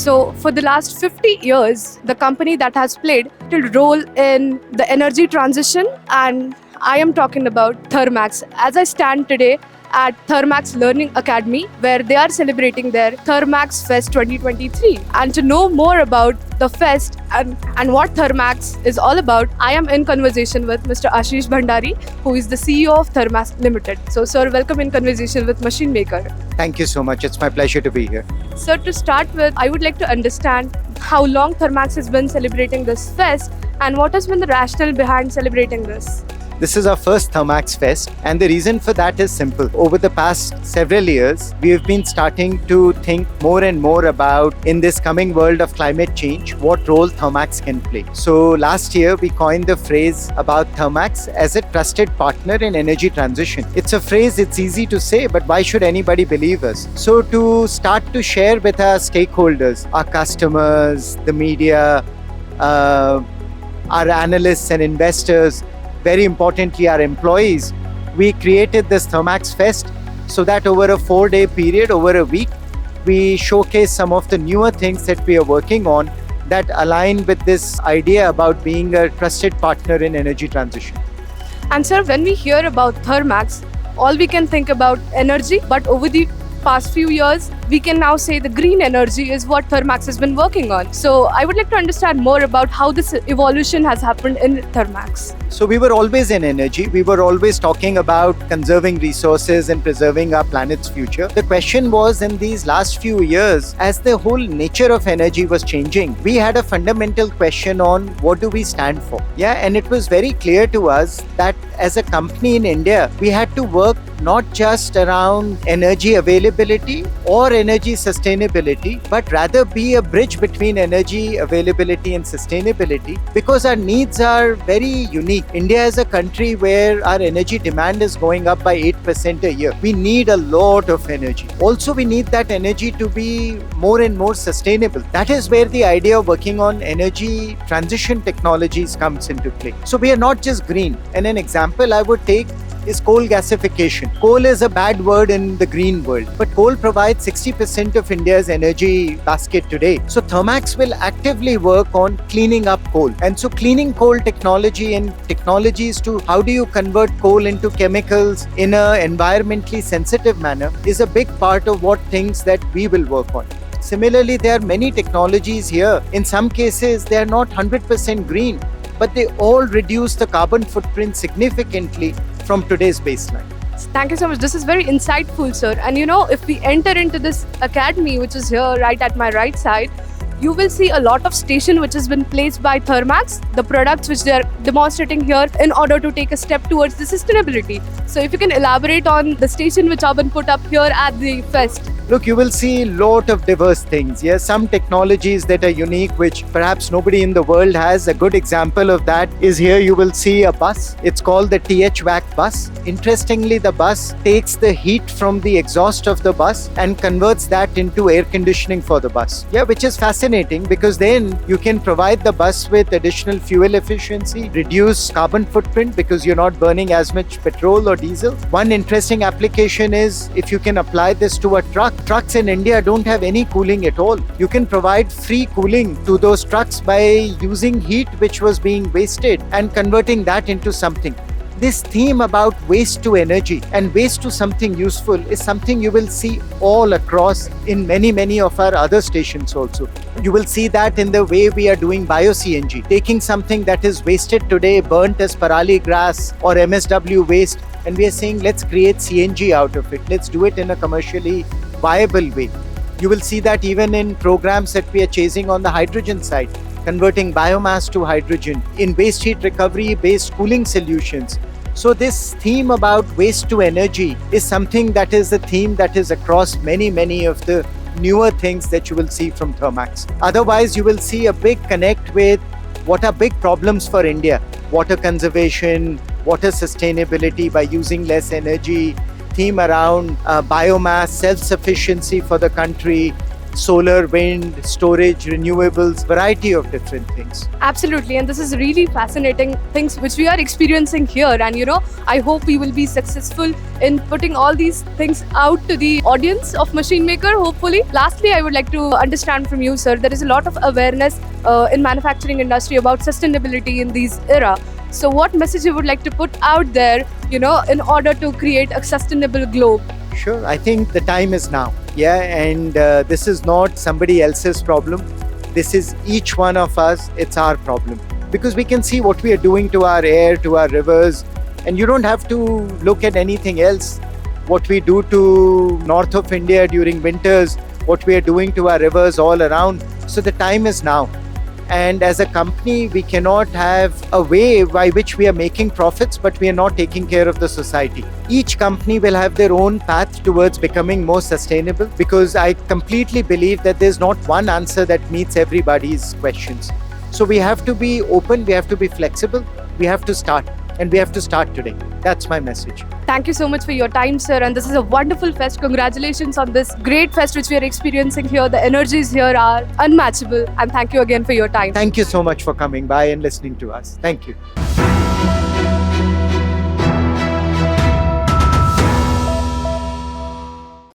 So for the last 50 years, the company that has played a role in the energy transition, and I am talking about Thermax. As I stand today at Thermax Learning Academy, where they are celebrating their Thermaxfest 2023. And to know more about the fest and what Thermax is all about, I am in conversation with Mr. Ashish Bhandari, who is the CEO of Thermax Limited. So, sir, welcome in conversation with Machine Maker. Thank you so much. It's my pleasure to be here. Sir, to start with, I would like to understand how long Thermax has been celebrating this fest and what has been the rationale behind celebrating this. This is our first Thermax Fest, and the reason for that is simple. Over the past several years, we have been starting to think more and more about, in this coming world of climate change, what role Thermax can play. So last year, we coined the phrase about Thermax as a trusted partner in energy transition. It's a phrase, it's easy to say, but why should anybody believe us? So to start to share with our stakeholders, our customers, the media, our analysts and investors, very importantly our employees, we created this Thermax Fest so that over a 4-day period, over a week, we showcase some of the newer things that we are working on that align with this idea about being a trusted partner in energy transition. And sir, when we hear about Thermax, all we can think about energy, but over the past few years, we can now say the green energy is what Thermax has been working on. So I would like to understand more about how this evolution has happened in Thermax. So we were always in energy. We were always talking about conserving resources and preserving our planet's future. The question was, in these last few years, as the whole nature of energy was changing, we had a fundamental question on what do we stand for? And it was very clear to us that as a company in India, we had to work not just around energy availability or energy sustainability, but rather be a bridge between energy availability and sustainability, because our needs are very unique. India is a country where our energy demand is going up by 8% a year. We need a lot of energy. Also, we need that energy to be more and more sustainable. That is where the idea of working on energy transition technologies comes into play. So we are not just green. And an example I would take is coal gasification. Coal is a bad word in the green world, but coal provides 60% of India's energy basket today. So Thermax will actively work on cleaning up coal. And so cleaning coal technology and technologies to how do you convert coal into chemicals in an environmentally sensitive manner is a big part of what things that we will work on. Similarly, there are many technologies here. In some cases, they are not 100% green, but they all reduce the carbon footprint significantly from today's baseline. Thank you so much. This is very insightful, sir. And if we enter into this academy, which is here right at my right side, you will see a lot of station which has been placed by Thermax, the products which they are demonstrating here in order to take a step towards the sustainability. So if you can elaborate on the station which have been put up here at the fest. Look, you will see a lot of diverse things. Some technologies that are unique, which perhaps nobody in the world has. A good example of that is here you will see a bus. It's called the THVAC bus. Interestingly, the bus takes the heat from the exhaust of the bus and converts that into air conditioning for the bus. Which is fascinating, because then you can provide the bus with additional fuel efficiency, reduce carbon footprint because you're not burning as much petrol or diesel. One interesting application is if you can apply this to a truck. Trucks in India don't have any cooling at all. You can provide free cooling to those trucks by using heat which was being wasted and converting that into something. This theme about waste to energy and waste to something useful is something you will see all across in many of our other stations also. You will see that in the way we are doing bio-CNG, taking something that is wasted today, burnt as parali grass or MSW waste, and we are saying let's create CNG out of it. Let's do it in a commercially viable way. You will see that even in programs that we are chasing on the hydrogen side, converting biomass to hydrogen, in waste heat recovery based cooling solutions. So this theme about waste to energy is something that is a theme that is across many of the newer things that you will see from Thermax. Otherwise, you will see a big connect with what are big problems for India: water conservation, water sustainability by using less energy, theme around biomass, self-sufficiency for the country, solar, wind, storage, renewables, variety of different things. Absolutely, and this is really fascinating things which we are experiencing here. And I hope we will be successful in putting all these things out to the audience of Machine Maker, hopefully. Lastly, I would like to understand from you, sir, there is a lot of awareness in manufacturing industry about sustainability in this era. So what message you would like to put out there, in order to create a sustainable globe? Sure, I think the time is now. Yeah, and this is not somebody else's problem. This is each one of us, it's our problem. Because we can see what we are doing to our air, to our rivers, and you don't have to look at anything else. What we do to north of India during winters, what we are doing to our rivers all around. So the time is now. And as a company, we cannot have a way by which we are making profits, but we are not taking care of the society. Each company will have their own path towards becoming more sustainable, because I completely believe that there's not one answer that meets everybody's questions. So we have to be open, we have to be flexible, we have to start, and we have to start today. That's my message. Thank you so much for your time, sir. And this is a wonderful fest. Congratulations on this great fest which we are experiencing here. The energies here are unmatchable. And thank you again for your time. Thank you so much for coming by and listening to us. Thank you.